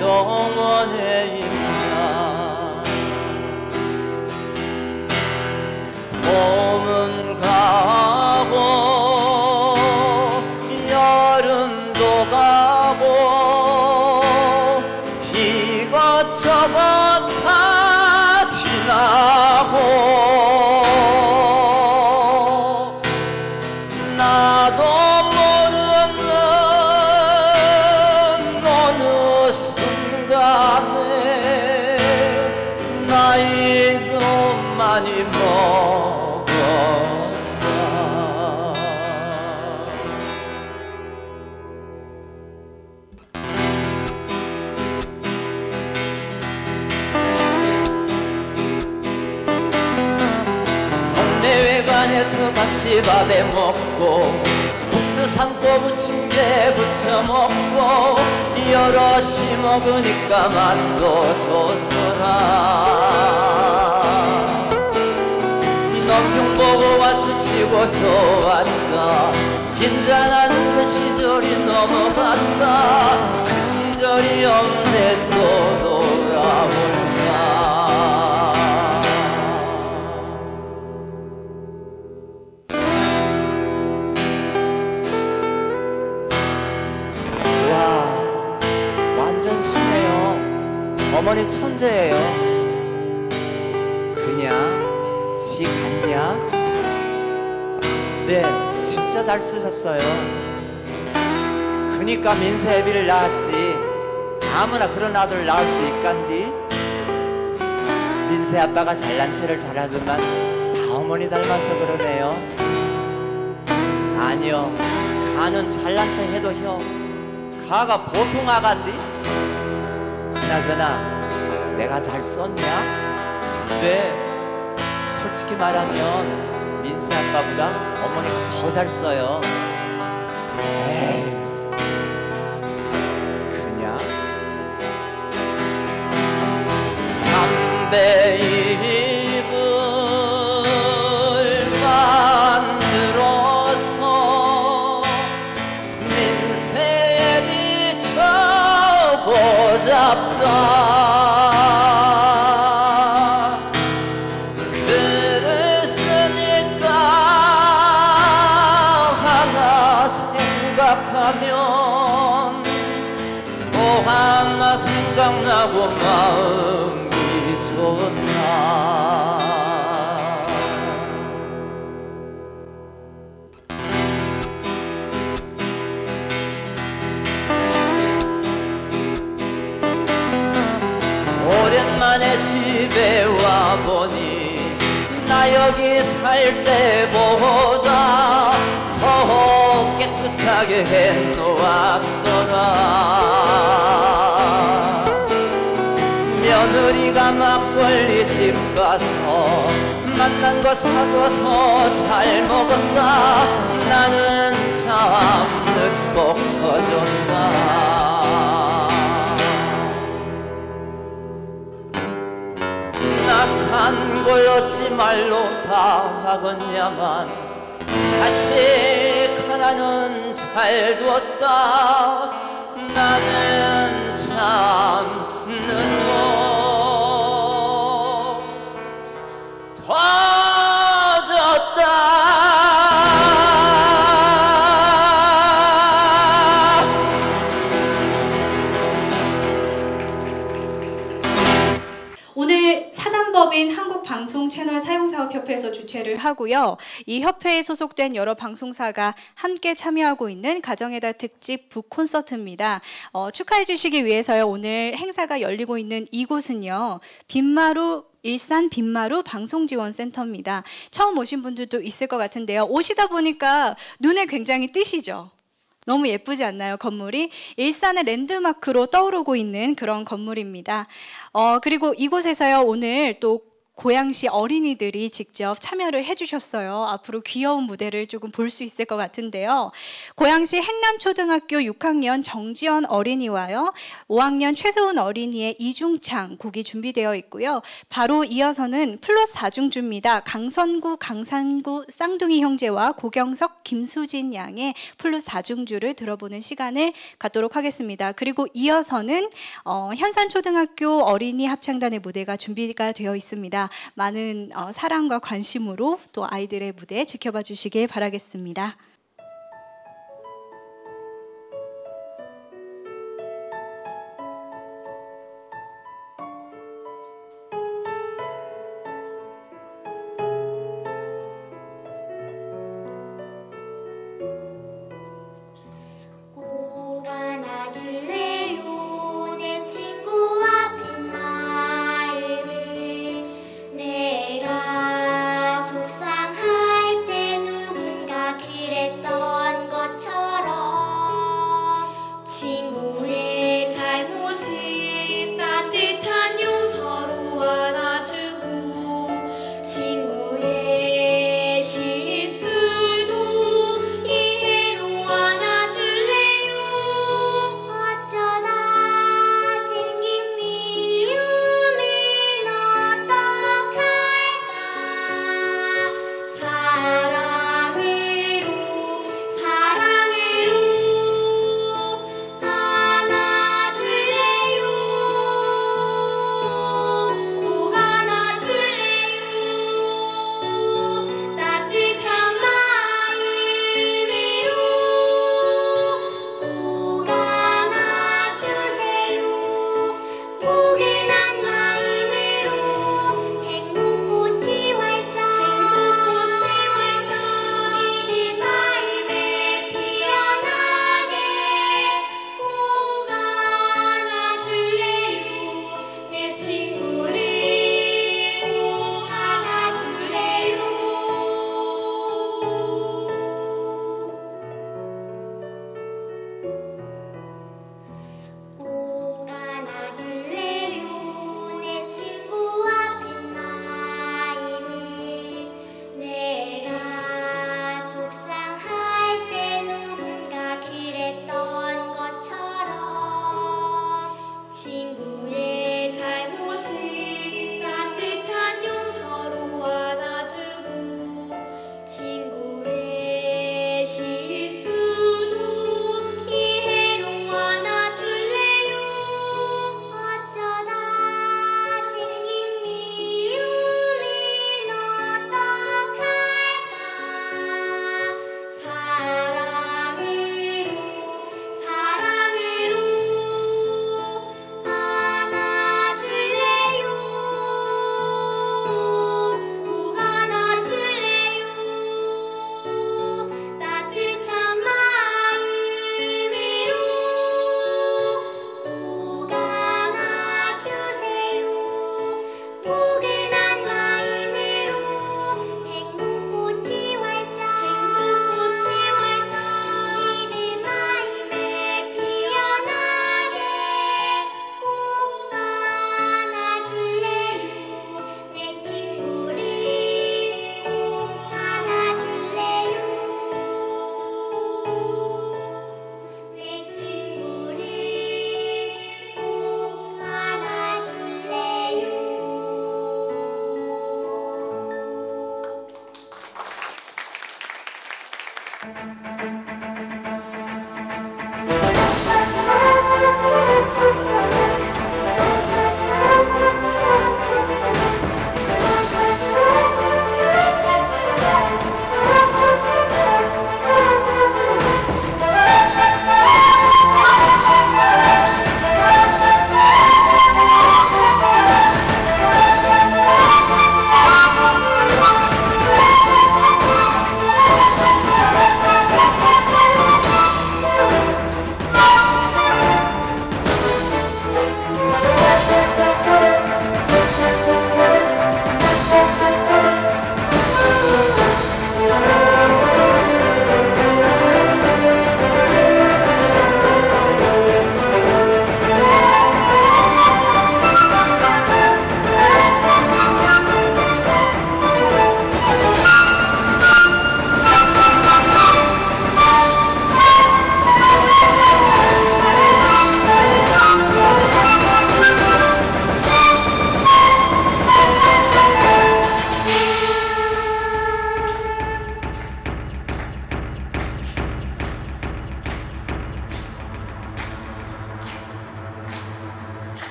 영원의 임자. 봄은 가고 여름도 가고 이것저것 다 지나고 나도 모르는 어느 순간에 나이도 많이 먹었다. 동네 외관에서 같이 밥에 먹고 국수 삶고 부침개 부쳐 먹고 여럿이 먹으니까 맛도 좋더라. 넘흉 보고 와투치고 좋았다. 빈잔하는 그 시절이 넘어갔다. 그 시절이 언제 또 돌아올까. 와, 완전 심해요. 어머니 천재예요. 그냥 시 같냐? 네, 진짜 잘 쓰셨어요. 그니까 민세비를 낳았지. 아무나 그런 아들 낳을 수 있간디? 민세 아빠가 잘난 체를 잘하더만 다 어머니 닮아서 그러네요. 아니요, 가는 잘난 체 해도 혀 가가 보통 아간디? 그나저나 내가 잘 썼냐? 네, 솔직히 말하면 민세 아빠보다 어머니가 더 잘 써요. 에이, 그냥 삼배입을 만들어서 민세에 비춰 보잡다. 생각하면 또 하나 생각나고 마음이 좋나. 오랜만에 집에 와보니 나 여기 살 때보다 더 깨끗하게 해놓았더라. 며느리가 막걸리 집 가서 만난 거 사줘서 잘 먹었다. 나는 참 늦고 터졌다. 나 산고였지 말로 다 하겠냐만 자식 하나는 잘 두었다. 나는 참 늦고 오늘 사단법인 한국방송채널사용사업협회에서 주최를 하고요. 이 협회에 소속된 여러 방송사가 함께 참여하고 있는 가정의 달 특집 북콘서트입니다. 축하해 주시기 위해서요. 오늘 행사가 열리고 있는 이곳은요. 일산 빈마루 방송지원센터입니다. 처음 오신 분들도 있을 것 같은데요. 오시다 보니까 눈에 굉장히 띄시죠? 너무 예쁘지 않나요? 건물이 일산의 랜드마크로 떠오르고 있는 그런 건물입니다. 그리고 이곳에서요 오늘 또 고양시 어린이들이 직접 참여를 해주셨어요. 앞으로 귀여운 무대를 조금 볼 수 있을 것 같은데요. 고양시 행남초등학교 6학년 정지연 어린이와요, 5학년 최소은 어린이의 이중창 곡이 준비되어 있고요. 바로 이어서는 플러스 4중주입니다. 강선구, 강산구 쌍둥이 형제와 고경석, 김수진 양의 플러스 4중주를 들어보는 시간을 갖도록 하겠습니다. 그리고 이어서는 현산초등학교 어린이 합창단의 무대가 준비가 되어 있습니다. 많은 사랑과 관심으로 또 아이들의 무대 지켜봐 주시길 바라겠습니다. 내가 속상할 때 누군가 그래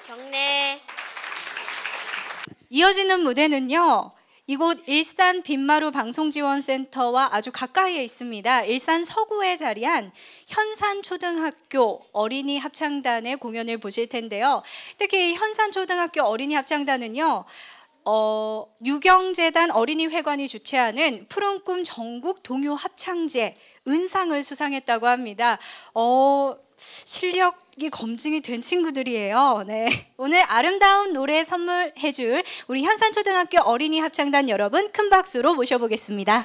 경례. 이어지는 무대는요. 이곳 일산 빈마루 방송지원센터와 아주 가까이에 있습니다. 일산 서구에 자리한 현산초등학교 어린이 합창단의 공연을 보실 텐데요. 특히 현산초등학교 어린이 합창단은요. 유경재단 어린이회관이 주최하는 푸른 꿈 전국 동요 합창제 은상을 수상했다고 합니다. 실력이 검증이 된 친구들이에요. 네. 오늘 아름다운 노래 선물해줄 우리 현산초등학교 어린이 합창단 여러분 큰 박수로 모셔보겠습니다.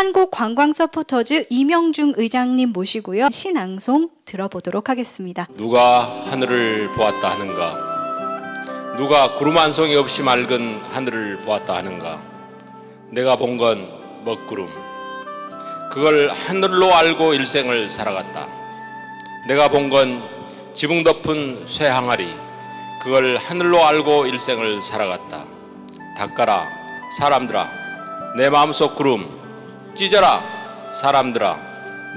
한국관광서포터즈 이명중 의장님 모시고요. 신앙송 들어보도록 하겠습니다. 누가 하늘을 보았다 하는가? 누가 구름 한 송이 없이 맑은 하늘을 보았다 하는가? 내가 본 건 먹구름. 그걸 하늘로 알고 일생을 살아갔다. 내가 본 건 지붕 덮은 쇠항아리. 그걸 하늘로 알고 일생을 살아갔다. 닦아라 사람들아 내 마음속 구름, 찢어라 사람들아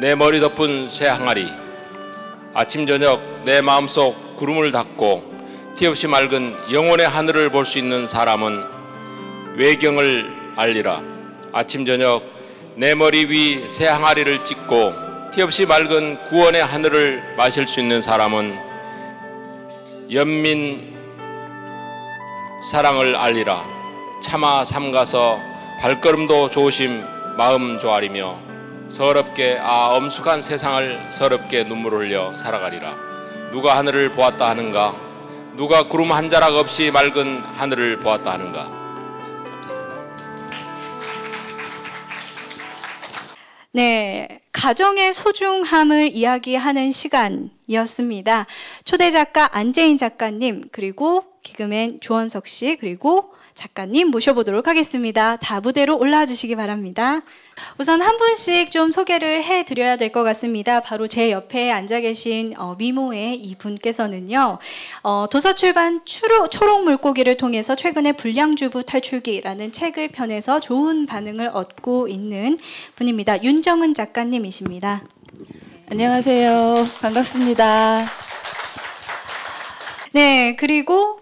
내 머리 덮은 쇠항아리. 아침 저녁 내 마음속 구름을 닦고 티없이 맑은 영혼의 하늘을 볼 수 있는 사람은 외경을 알리라. 아침 저녁 내 머리 위 쇠항아리를 찢고 티없이 맑은 구원의 하늘을 마실 수 있는 사람은 연민 사랑을 알리라. 차마 삼가서 발걸음도 조심 마음 조아리며 서럽게 엄숙한 세상을 서럽게 눈물 흘려 살아가리라. 누가 하늘을 보았다 하는가? 누가 구름 한 자락 없이 맑은 하늘을 보았다 하는가? 네, 가정의 소중함을 이야기하는 시간이었습니다. 초대 작가 안재인 작가님, 그리고 개그맨 조원석 씨, 그리고 작가님 모셔보도록 하겠습니다. 다 무대로 올라와 주시기 바랍니다. 우선 한 분씩 좀 소개를 해드려야 될 것 같습니다. 바로 제 옆에 앉아 계신 미모의 이분께서는요. 도서출판 초록 물고기를 통해서 최근에 불량주부 탈출기라는 책을 펴내서 좋은 반응을 얻고 있는 분입니다. 윤정은 작가님이십니다. 안녕하세요. 반갑습니다. 네, 그리고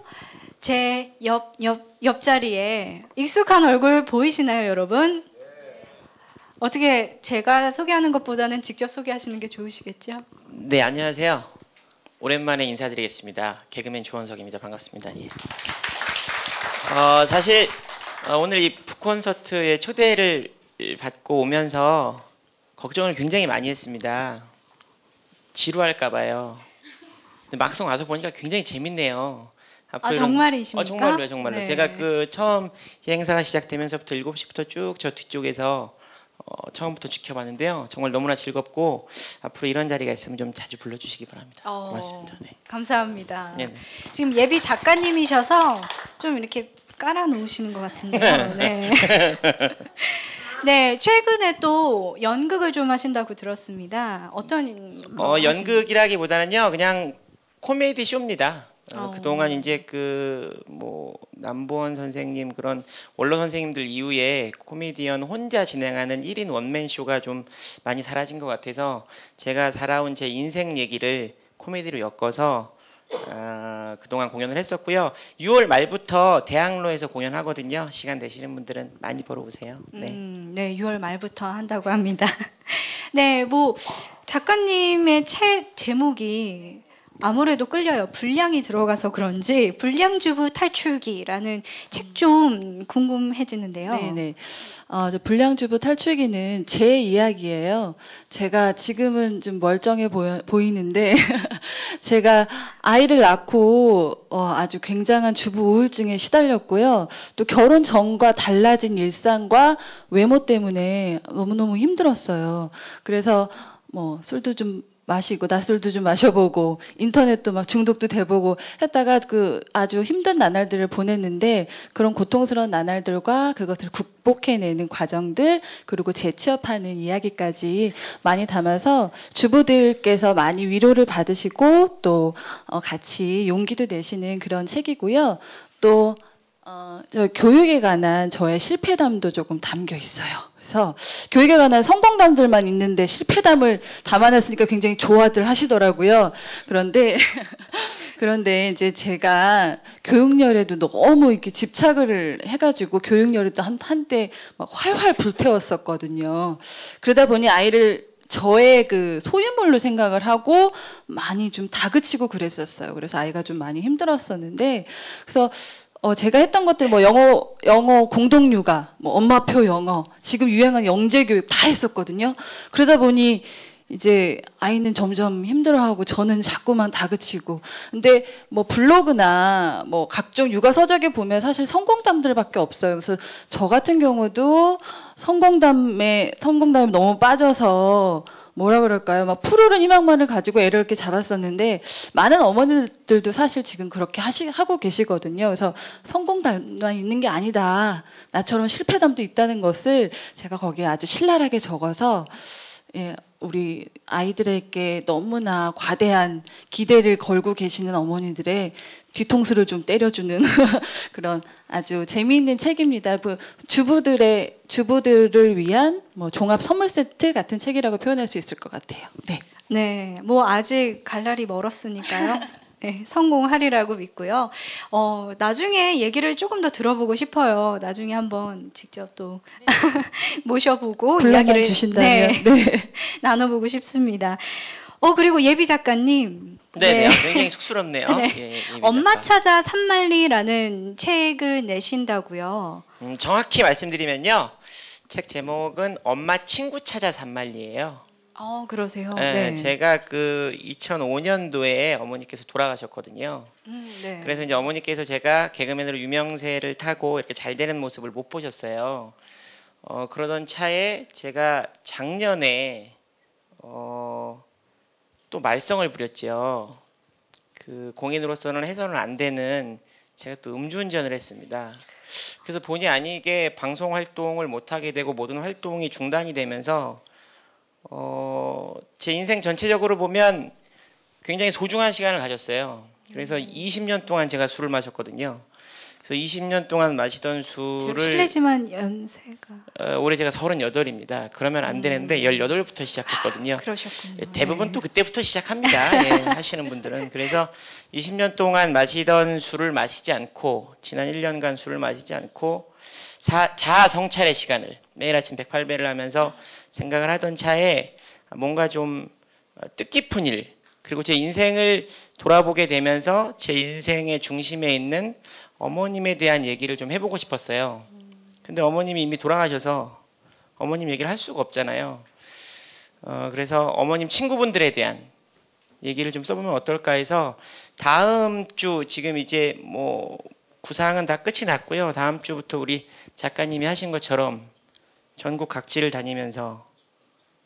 제 옆자리에 익숙한 얼굴 보이시나요, 여러분? 어떻게 제가 소개하는 것보다는 직접 소개하시는 게 좋으시겠죠? 네, 안녕하세요. 오랜만에 인사드리겠습니다. 개그맨 조원석입니다. 반갑습니다. 예. 사실 오늘 이 북콘서트에 초대를 받고 오면서 걱정을 굉장히 많이 했습니다. 지루할까 봐요. 근데 막상 와서 보니까 굉장히 재밌네요. 정말이십니까? 정말로요, 정말로. 네. 제가 처음 이 행사가 시작되면서부터 7시부터 쭉 저 뒤쪽에서 처음부터 지켜봤는데요. 정말 너무나 즐겁고 앞으로 이런 자리가 있으면 좀 자주 불러주시기 바랍니다. 고맙습니다. 네. 감사합니다. 네네. 지금 예비 작가님이셔서 좀 이렇게 깔아놓으시는 것 같은데요. 네. 네, 최근에 또 연극을 좀 하신다고 들었습니다. 어떤 연극이라기보다는요, 그냥 코미디 쇼입니다. 그동안 이제 남보원 선생님 그런 원로 선생님들 이후에 코미디언 혼자 진행하는 1인 원맨 쇼가 좀 많이 사라진 것 같아서 제가 살아온 제 인생 얘기를 코미디로 엮어서 그동안 공연을 했었고요. 6월 말부터 대학로에서 공연하거든요. 시간 되시는 분들은 많이 보러 오세요. 네, 네, 6월 말부터 한다고 합니다. 네, 작가님의 책 제목이 아무래도 끌려요. 불량이 들어가서 그런지 불량주부 탈출기라는 책 좀 궁금해지는데요. 네네. 저 불량주부 탈출기는 제 이야기예요. 제가 지금은 좀 멀쩡해 보이는데 제가 아이를 낳고 아주 굉장한 주부 우울증에 시달렸고요. 또 결혼 전과 달라진 일상과 외모 때문에 너무너무 힘들었어요. 그래서 술도 좀 마시고 낮술도 좀 마셔보고 인터넷도 막 중독도 돼보고 했다가 아주 힘든 나날들을 보냈는데 그런 고통스러운 나날들과 그것을 극복해내는 과정들 그리고 재취업하는 이야기까지 많이 담아서 주부들께서 많이 위로를 받으시고 또 같이 용기도 내시는 그런 책이고요. 또 저 교육에 관한 저의 실패담도 조금 담겨 있어요. 그래서 교육에 관한 성공담들만 있는데 실패담을 담아냈으니까 굉장히 좋아들 하시더라고요. 그런데 이제 제가 교육열에도 너무 이렇게 집착을 해가지고 교육열에도 한때 막 활활 불태웠었거든요. 그러다 보니 아이를 저의 소유물로 생각을 하고 많이 좀 다그치고 그랬었어요. 그래서 아이가 좀 많이 힘들었었는데 그래서 제가 했던 것들 영어 공동육아, 엄마표 영어, 지금 유행한 영재교육 다 했었거든요. 그러다 보니 이제 아이는 점점 힘들어하고 저는 자꾸만 다그치고. 근데 블로그나 각종 육아 서적에 보면 사실 성공담들밖에 없어요. 그래서 저 같은 경우도 성공담에 너무 빠져서 뭐라 그럴까요? 막 푸르른 희망만을 가지고 애를 이렇게 잡았었는데 많은 어머니들도 사실 지금 그렇게 하고 계시거든요. 그래서 성공담만 있는 게 아니다. 나처럼 실패담도 있다는 것을 제가 거기에 아주 신랄하게 적어서 우리 아이들에게 너무나 과대한 기대를 걸고 계시는 어머니들의 뒤통수를 좀 때려주는 그런 아주 재미있는 책입니다. 주부들을 위한 종합 선물 세트 같은 책이라고 표현할 수 있을 것 같아요. 네. 네, 아직 갈 날이 멀었으니까요. 네, 성공하리라고 믿고요. 나중에 얘기를 조금 더 들어보고 싶어요. 나중에 한번 직접 또 모셔보고 불러만 이야기를 주신다면 네. 나눠보고 싶습니다. 그리고 예비 작가님. 네, 네. 굉장히 쑥스럽네요. 네. 예, 예비 엄마 작가. 찾아 산만리라는 책을 내신다고요. 정확히 말씀드리면요, 책 제목은 엄마 친구 찾아 산말리예요. 그러세요. 네, 네. 제가 그 2005년도에 어머니께서 돌아가셨거든요. 네. 그래서 이제 어머니께서 제가 개그맨으로 유명세를 타고 이렇게 잘 되는 모습을 못 보셨어요. 그러던 차에 제가 작년에 또 말썽을 부렸죠. 그 공인으로서는 해서는 안 되는 제가 또 음주운전을 했습니다. 그래서 본의 아니게 방송 활동을 못 하게 되고 모든 활동이 중단이 되면서 제 인생 전체적으로 보면 굉장히 소중한 시간을 가졌어요. 그래서 20년 동안 제가 술을 마셨거든요. 그래서 20년 동안 마시던 제가 술을 실례지만 연세가 올해 제가 38입니다. 그러면 안 되는데 18부터 시작했거든요. 그러셨군요. 예, 대부분 네. 또 그때부터 시작합니다. 예, 하시는 분들은. 그래서 20년 동안 마시던 술을 마시지 않고 지난 1년간 술을 마시지 않고 자아 성찰의 시간을 매일 아침 108배를 하면서 생각을 하던 차에 뭔가 좀 뜻깊은 일 그리고 제 인생을 돌아보게 되면서 제 인생의 중심에 있는 어머님에 대한 얘기를 좀 해보고 싶었어요. 근데 어머님이 이미 돌아가셔서 어머님 얘기를 할 수가 없잖아요. 그래서 어머님 친구분들에 대한 얘기를 좀 써보면 어떨까 해서 다음 주 지금 이제 뭐 구상은 다 끝이 났고요. 다음 주부터 우리 작가님이 하신 것처럼 전국 각지를 다니면서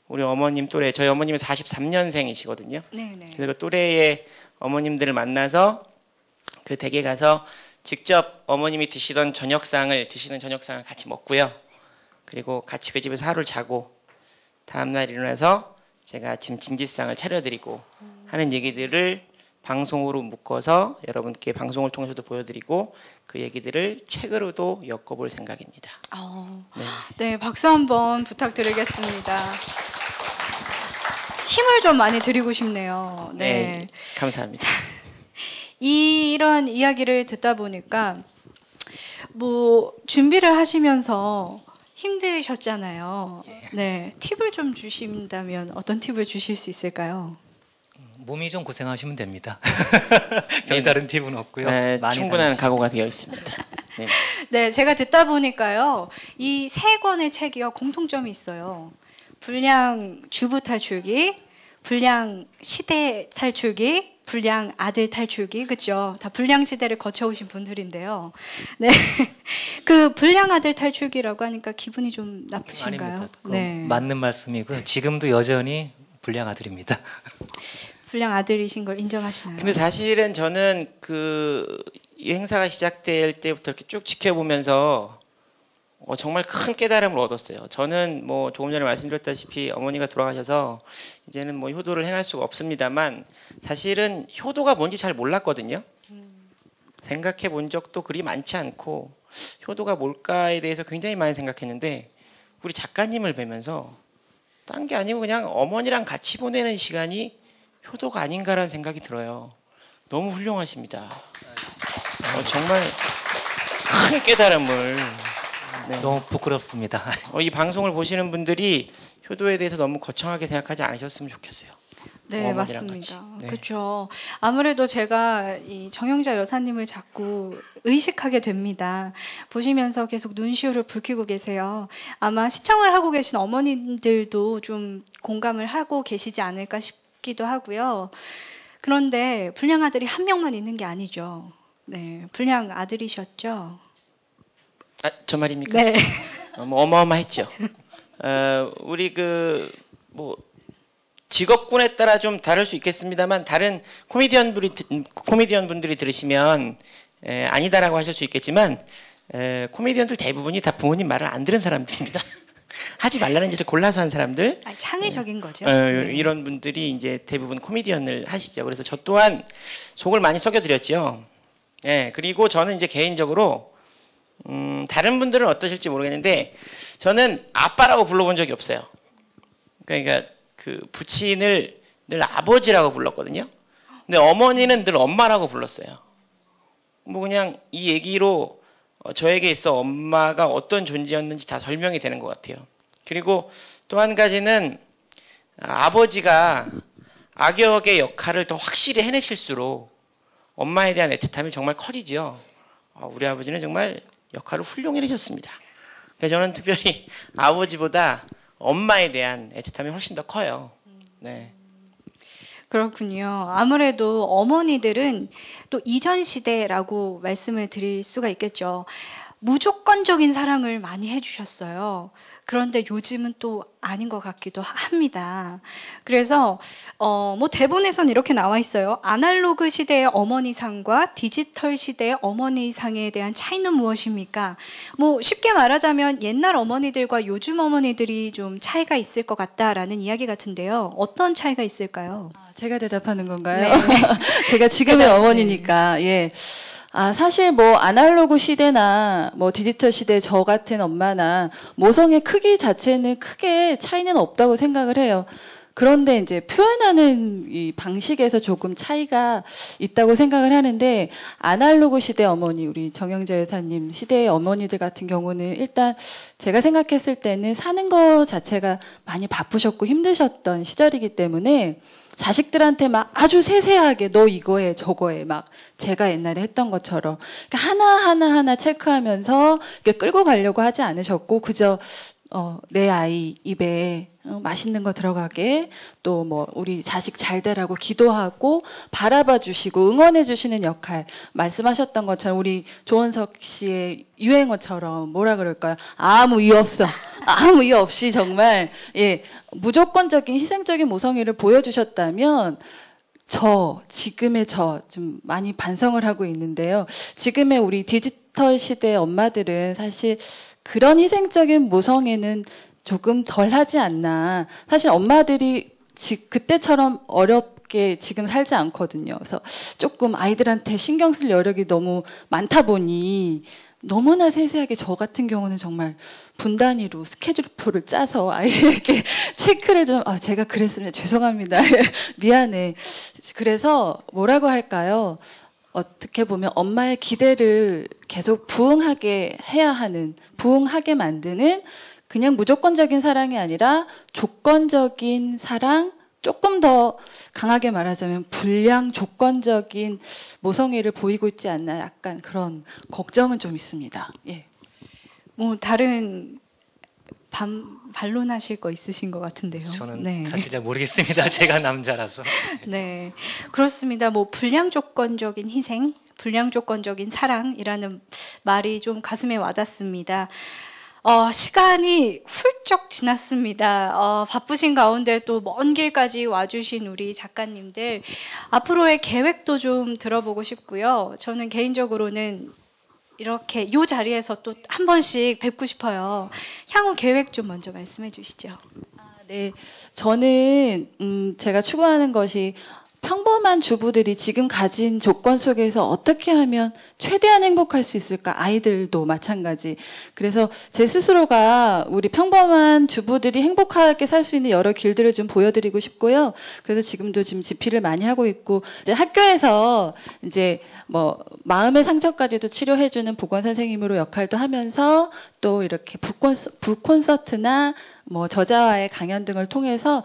우리 어머님 또래 저희 어머님은 43년생이시거든요. 네. 그래서 그 또래의 어머님들을 만나서 그 댁에 가서 직접 어머님이 드시는 저녁상을 같이 먹고요. 그리고 같이 그 집에서 하루를 자고 다음날 일어나서 제가 아침 진지상을 차려드리고 하는 얘기들을 방송으로 묶어서 여러분께 방송을 통해서도 보여드리고 그 얘기들을 책으로도 엮어볼 생각입니다. 네, 박수 한번 부탁드리겠습니다. 힘을 좀 많이 드리고 싶네요. 네, 감사합니다. 이런 이야기를 듣다 보니까 뭐 준비를 하시면서 힘드셨잖아요. 네, 팁을 좀 주신다면 어떤 팁을 주실 수 있을까요? 몸이 좀 고생하시면 됩니다. 별다른 팁은 없고요. 네, 많이 충분한 다니시고. 각오가 되어 있습니다. 네. 네, 제가 듣다 보니까요. 이 세 권의 책이요. 공통점이 있어요. 불량 주부 탈출기, 불량 시대 탈출기, 불량 아들 탈출기, 그죠? 다 불량 시대를 거쳐오신 분들인데요. 네, 그 불량 아들 탈출기라고 하니까 기분이 좀 나쁘신가요? 아닙니다. 네, 맞는 말씀이고요. 지금도 여전히 불량 아들입니다. 불량 아들이신 걸 인정하시나요? 근데 사실은 저는 이 행사가 시작될 때부터 이렇게 쭉 지켜보면서 정말 큰 깨달음을 얻었어요. 저는 뭐 조금 전에 말씀드렸다시피 어머니가 돌아가셔서 이제는 뭐 효도를 행할 수가 없습니다만 사실은 효도가 뭔지 잘 몰랐거든요. 생각해 본 적도 그리 많지 않고 효도가 뭘까에 대해서 굉장히 많이 생각했는데 우리 작가님을 뵈면서 딴 게 아니고 그냥 어머니랑 같이 보내는 시간이 효도가 아닌가라는 생각이 들어요. 너무 훌륭하십니다. 정말 큰 깨달음을 네. 너무 부끄럽습니다. 이 방송을 보시는 분들이 효도에 대해서 너무 거창하게 생각하지 않으셨으면 좋겠어요. 네, 어머니랑 맞습니다. 같이. 네. 그렇죠. 아무래도 제가 이 정영자 여사님을 자꾸 의식하게 됩니다. 보시면서 계속 눈시울을 붉히고 계세요. 아마 시청을 하고 계신 어머님들도 좀 공감을 하고 계시지 않을까 싶기도 하고요. 그런데 불량 아들이 한 명만 있는 게 아니죠. 네, 불량 아들이셨죠. 저 말입니까? 네. 어마어마했죠. 우리 뭐 직업군에 따라 좀 다를 수 있겠습니다만 다른 코미디언 분들이 들으시면 아니다라고 하실 수 있겠지만 코미디언들 대부분이 다 부모님 말을 안 들은 사람들입니다. 하지 말라는 짓을 골라서 한 사람들. 창의적인 거죠. 이런 분들이 이제 대부분 코미디언을 하시죠. 그래서 저 또한 속을 많이 썩여드렸죠. 그리고 저는 이제 개인적으로 다른 분들은 어떠실지 모르겠는데 저는 아빠라고 불러본 적이 없어요. 그러니까 그 부친을 늘 아버지라고 불렀거든요. 근데 어머니는 늘 엄마라고 불렀어요. 뭐 그냥 이 얘기로 저에게 있어 엄마가 어떤 존재였는지 다 설명이 되는 것 같아요. 그리고 또 한 가지는 아버지가 악역의 역할을 더 확실히 해내실수록 엄마에 대한 애틋함이 정말 커지죠. 우리 아버지는 정말 역할을 훌륭히 해내셨습니다. 그래서 저는 특별히 아버지보다 엄마에 대한 애틋함이 훨씬 더 커요. 네. 그렇군요. 아무래도 어머니들은 또 이전 시대라고 말씀을 드릴 수가 있겠죠. 무조건적인 사랑을 많이 해주셨어요. 그런데 요즘은 또 아닌 것 같기도 합니다. 그래서 뭐 대본에선 이렇게 나와 있어요. 아날로그 시대의 어머니상과 디지털 시대의 어머니상에 대한 차이는 무엇입니까? 뭐 쉽게 말하자면 옛날 어머니들과 요즘 어머니들이 좀 차이가 있을 것 같다라는 이야기 같은데요. 어떤 차이가 있을까요? 제가 대답하는 건가요? 네. 제가 지금의 어머니니까, 예. 사실 뭐 아날로그 시대나 뭐 디지털 시대 저 같은 엄마나 모성의 크기 자체는 크게 차이는 없다고 생각을 해요. 그런데 이제 표현하는 이 방식에서 조금 차이가 있다고 생각을 하는데, 아날로그 시대 어머니, 우리 정영재 여사님 시대의 어머니들 같은 경우는 일단 제가 생각했을 때는 사는 것 자체가 많이 바쁘셨고 힘드셨던 시절이기 때문에 자식들한테 막 아주 세세하게 너 이거 해 저거 해 막 제가 옛날에 했던 것처럼 하나하나 체크하면서 이렇게 끌고 가려고 하지 않으셨고, 그저 내 아이 입에 맛있는 거 들어가게, 또 뭐 우리 자식 잘 되라고 기도하고 바라봐 주시고 응원해 주시는 역할, 말씀하셨던 것처럼 우리 조원석 씨의 유행어처럼 뭐라 그럴까요? 아무 이유 없어. 아무 이유 없이 정말, 예, 무조건적인 희생적인 모성애를 보여주셨다면 지금의 좀 많이 반성을 하고 있는데요. 지금의 우리 디지털 시대 엄마들은 사실 그런 희생적인 모성애는 조금 덜 하지 않나. 사실 엄마들이 그때처럼 어렵게 지금 살지 않거든요. 그래서 조금 아이들한테 신경 쓸 여력이 너무 많다 보니 너무나 세세하게, 저 같은 경우는 정말 분 단위로 스케줄표를 짜서 아이에게 체크를 좀, 제가 그랬으면 죄송합니다. 미안해. 그래서 뭐라고 할까요? 어떻게 보면 엄마의 기대를 계속 부응하게 만드는, 그냥 무조건적인 사랑이 아니라 조건적인 사랑, 조금 더 강하게 말하자면 불량 조건적인 모성애를 보이고 있지 않나, 약간 그런 걱정은 좀 있습니다. 예. 뭐 다른 반론하실 거 있으신 것 같은데요. 저는 네. 사실 잘 모르겠습니다. 제가 남자라서. 네, 그렇습니다. 뭐 불량 조건적인 희생, 불량 조건적인 사랑이라는 말이 좀 가슴에 와닿습니다. 시간이 훌쩍 지났습니다. 바쁘신 가운데 또 먼 길까지 와주신 우리 작가님들, 앞으로의 계획도 좀 들어보고 싶고요. 저는 개인적으로는 이렇게 이 자리에서 또 한 번씩 뵙고 싶어요. 향후 계획 좀 먼저 말씀해 주시죠. 네, 저는 제가 추구하는 것이 평범한 주부들이 지금 가진 조건 속에서 어떻게 하면 최대한 행복할 수 있을까? 아이들도 마찬가지. 그래서 제 스스로가 우리 평범한 주부들이 행복하게 살 수 있는 여러 길들을 좀 보여드리고 싶고요. 그래서 지금도 지금 집필을 많이 하고 있고, 이제 학교에서 이제 뭐 마음의 상처까지도 치료해주는 보건 선생님으로 역할도 하면서, 또 이렇게 북콘서트나 뭐 저자와의 강연 등을 통해서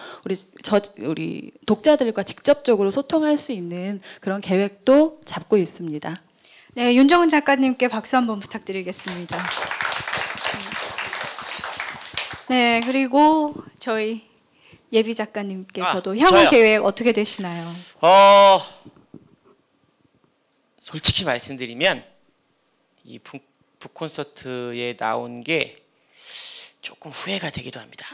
우리 독자들과 직접적으로 소통할 수 있는 그런 계획도 잡고 있습니다. 네, 윤정은 작가님께 박수 한번 부탁드리겠습니다. 네, 그리고 저희 예비 작가님께서도 향후 저요. 계획 어떻게 되시나요? 솔직히 말씀드리면 이 북콘서트에 나온 게 조금 후회가 되기도 합니다.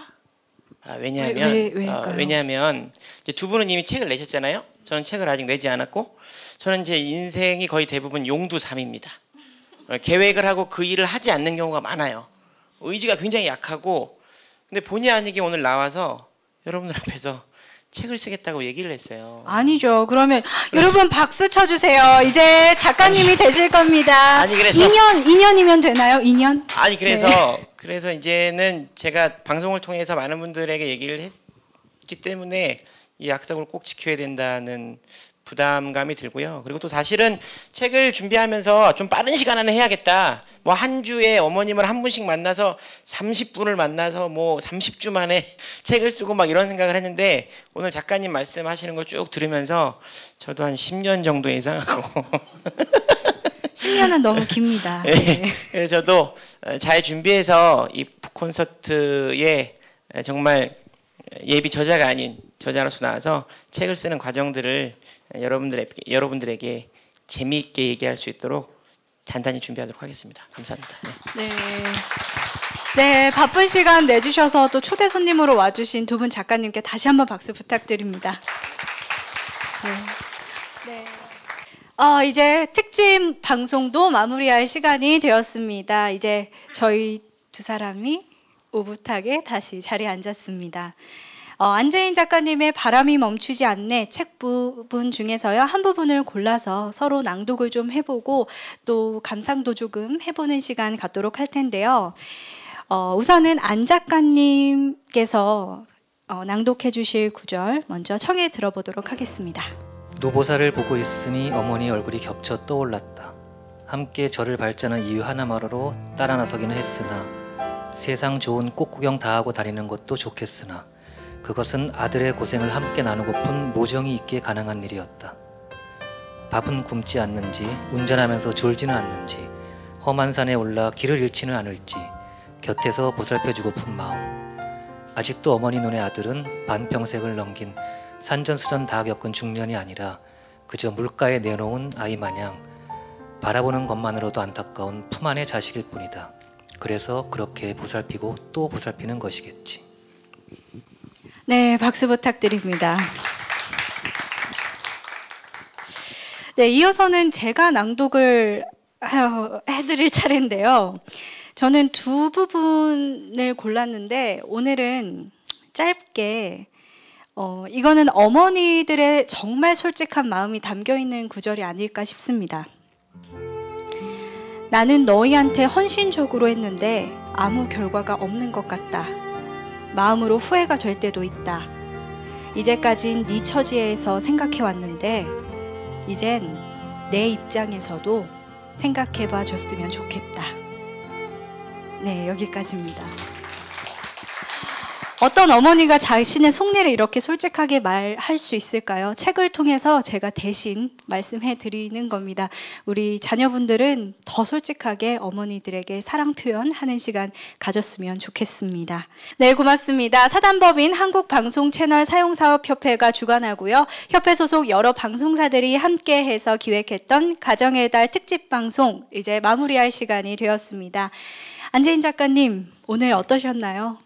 왜냐하면 이제 두 분은 이미 책을 내셨잖아요. 저는 책을 아직 내지 않았고, 저는 제 인생이 거의 대부분 용두삼입니다. 계획을 하고 그 일을 하지 않는 경우가 많아요. 의지가 굉장히 약하고, 근데 본의 아니게 오늘 나와서 여러분들 앞에서 책을 쓰겠다고 얘기를 했어요. 아니죠. 그러면 여러분 박수 쳐주세요. 이제 작가님이 되실 겁니다. 아니, 그래서 2년이면 되나요? 2년? 아니, 그래서 네. 그래서 이제는 제가 방송을 통해서 많은 분들에게 얘기를 했기 때문에 이 약속을 꼭 지켜야 된다는 부담감이 들고요. 그리고 또 사실은 책을 준비하면서 좀 빠른 시간 안에 해야겠다. 뭐 한 주에 어머님을 한 분씩 만나서 30분을 만나서 뭐 30주 만에 책을 쓰고 막 이런 생각을 했는데 오늘 작가님 말씀하시는 걸 쭉 들으면서 저도 한 10년 정도 예상하고 10년은 너무 깁니다. 네. 저도 잘 준비해서 이 북콘서트에 정말 예비 저자가 아닌 저자로서 나와서 책을 쓰는 과정들을 여러분들에게 재미있게 얘기할 수 있도록 단단히 준비하도록 하겠습니다. 감사합니다. 네. 네, 바쁜 시간 내주셔서 또 초대 손님으로 와주신 두 분 작가님께 다시 한번 박수 부탁드립니다. 네. 이제 특집 방송도 마무리할 시간이 되었습니다. 이제 저희 두 사람이 오붓하게 다시 자리에 앉았습니다. 안재인 작가님의 바람이 멈추지 않네 책 부분 중에서요 한 부분을 골라서 서로 낭독을 좀 해보고 또 감상도 조금 해보는 시간 갖도록 할 텐데요. 우선은 안 작가님께서 낭독해 주실 구절 먼저 청해 들어보도록 하겠습니다. 노보살을 보고 있으니 어머니 얼굴이 겹쳐 떠올랐다. 함께 절을 발자는 이유 하나만으로 따라 나서기는 했으나 세상 좋은 꽃구경 다 하고 다니는 것도 좋겠으나 그것은 아들의 고생을 함께 나누고픈 모정이 있기에 가능한 일이었다. 밥은 굶지 않는지 운전하면서 졸지는 않는지 험한 산에 올라 길을 잃지는 않을지 곁에서 보살펴주고픈 마음. 아직도 어머니 눈의 아들은 반평생을 넘긴 산전수전 다 겪은 중년이 아니라 그저 물가에 내놓은 아이 마냥 바라보는 것만으로도 안타까운 품 안의 자식일 뿐이다. 그래서 그렇게 보살피고 또 보살피는 것이겠지. 네, 박수 부탁드립니다. 네, 이어서는 제가 낭독을 해드릴 차례인데요. 저는 두 부분을 골랐는데 오늘은 짧게 이거는 어머니들의 정말 솔직한 마음이 담겨있는 구절이 아닐까 싶습니다. 나는 너희한테 헌신적으로 했는데 아무 결과가 없는 것 같다. 마음으로 후회가 될 때도 있다. 이제까진 네 처지에서 생각해왔는데 이젠 내 입장에서도 생각해봐 줬으면 좋겠다. 네, 여기까지입니다. 어떤 어머니가 자신의 속내를 이렇게 솔직하게 말할 수 있을까요? 책을 통해서 제가 대신 말씀해 드리는 겁니다. 우리 자녀분들은 더 솔직하게 어머니들에게 사랑 표현하는 시간 가졌으면 좋겠습니다. 네, 고맙습니다. 사단법인 한국방송채널 사용사업협회가 주관하고요. 협회 소속 여러 방송사들이 함께해서 기획했던 가정의 달 특집방송 이제 마무리할 시간이 되었습니다. 안재인 작가님, 오늘 어떠셨나요?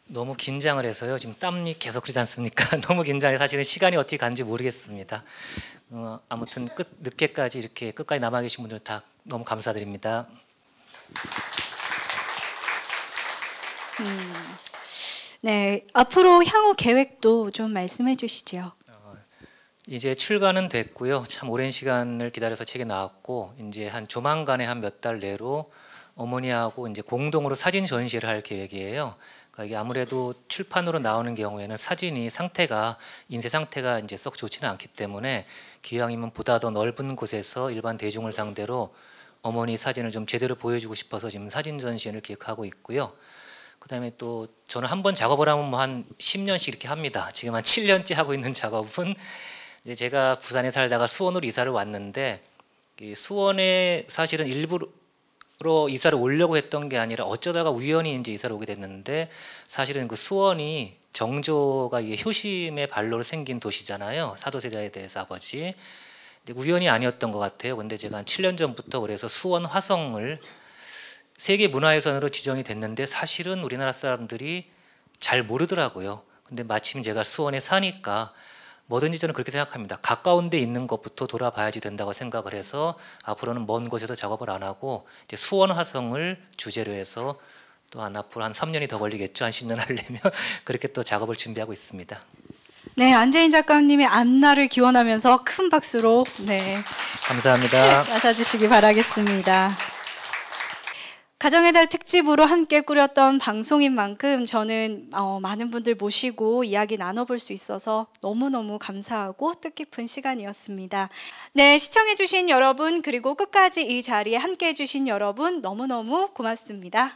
너무 긴장을 해서요. 지금 땀이 계속 흐르지 않습니까? 너무 긴장해 사실은 시간이 어떻게 간지 모르겠습니다. 아무튼 늦게까지 이렇게 끝까지 남아 계신 분들 다 너무 감사드립니다. 네, 앞으로 향후 계획도 좀 말씀해 주시죠. 이제 출간은 됐고요. 참 오랜 시간을 기다려서 책이 나왔고 이제 한 조만간에 한 몇 달 내로 어머니하고 이제 공동으로 사진 전시를 할 계획이에요. 그러니까 이게 아무래도 출판으로 나오는 경우에는 사진이 인쇄 상태가 이제 썩 좋지는 않기 때문에 기왕이면 보다 더 넓은 곳에서 일반 대중을 상대로 어머니 사진을 좀 제대로 보여주고 싶어서 지금 사진 전시회를 기획하고 있고요. 그다음에 또 저는 한번 작업을 하면 뭐 한 10년씩 이렇게 합니다. 지금 한 7년째 하고 있는 작업은 이제 제가 부산에 살다가 수원으로 이사를 왔는데 수원에 사실은 일부러 이사를 오려고 했던 게 아니라 어쩌다가 우연히 이제 이사를 오게 됐는데 사실은 그 수원이 정조가 이게 효심의 발로로 생긴 도시잖아요. 사도세자에 대해서 아버지. 우연이 아니었던 것 같아요. 근데 제가 한 7년 전부터 그래서 수원 화성을 세계 문화유산으로 지정이 됐는데 사실은 우리나라 사람들이 잘 모르더라고요. 근데 마침 제가 수원에 사니까 뭐든지 저는 그렇게 생각합니다. 가까운 데 있는 것부터 돌아봐야지 된다고 생각을 해서 앞으로는 먼 곳에서 작업을 안 하고 이제 수원 화성을 주제로 해서 또 앞으로 한 3년이 더 걸리겠죠. 한 10년 하려면 그렇게 또 작업을 준비하고 있습니다. 네, 안재인 작가님의 앞날을 기원하면서 큰 박수로 감사합니다. 맞아주시기 바라겠습니다. 가정의 달 특집으로 함께 꾸렸던 방송인 만큼 저는 많은 분들 모시고 이야기 나눠볼 수 있어서 너무너무 감사하고 뜻깊은 시간이었습니다. 네, 시청해주신 여러분 그리고 끝까지 이 자리에 함께해주신 여러분 너무너무 고맙습니다.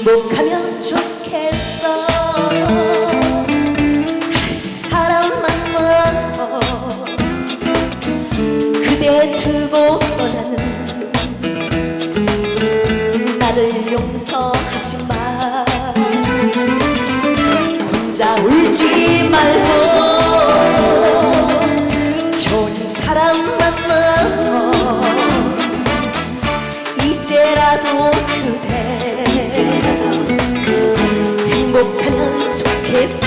행복하면 좋겠어 다른 사람 만나서 그대 두고 떠나는 나를 용서하지 마 혼자 울지 말고 좋은 사람 만나서 이제라도 그대 행복하면 좋겠어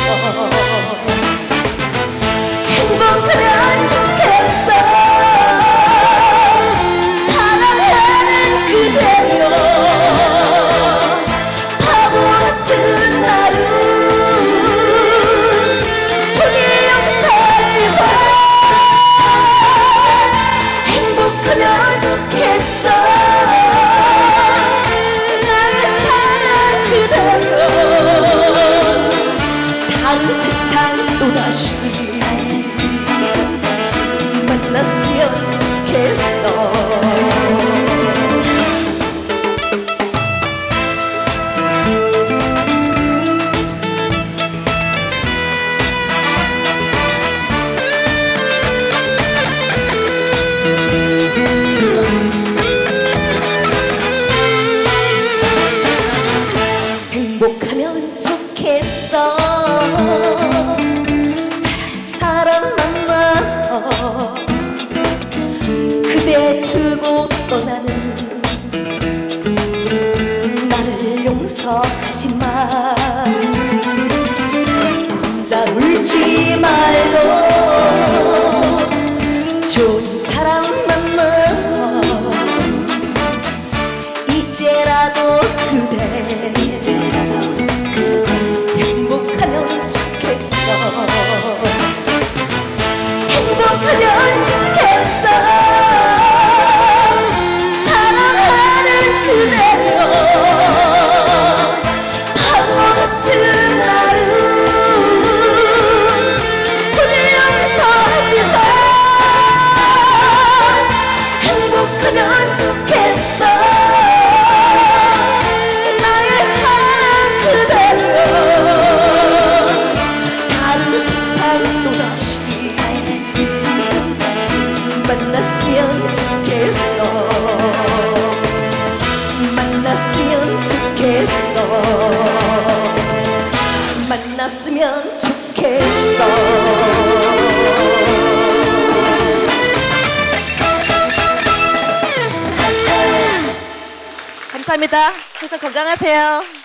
행복하면 좋겠어 사랑하는 그대여 바보 같은 나를 부디 용서하지 마 행복하면 좋겠어 다른 세상 또다시 만났으면 좋겠어 행복하면 좋겠어 다른 사람 만나서 그대 두고 떠나는 나를 용서하지 마 혼자 울지 말고 좋은 사람 만나서 이제라도 그대 행복하면 좋겠어 행복하면 좋겠어 사랑하는 그대여 바보 같은 나를 부디 용서하지 마 행복하면 좋겠어 나의 사랑 그대여 다른 세상 또다시 만났으면 좋겠어 만났으면 좋겠어 만났으면 좋겠어 감사합니다. 항상 건강하세요.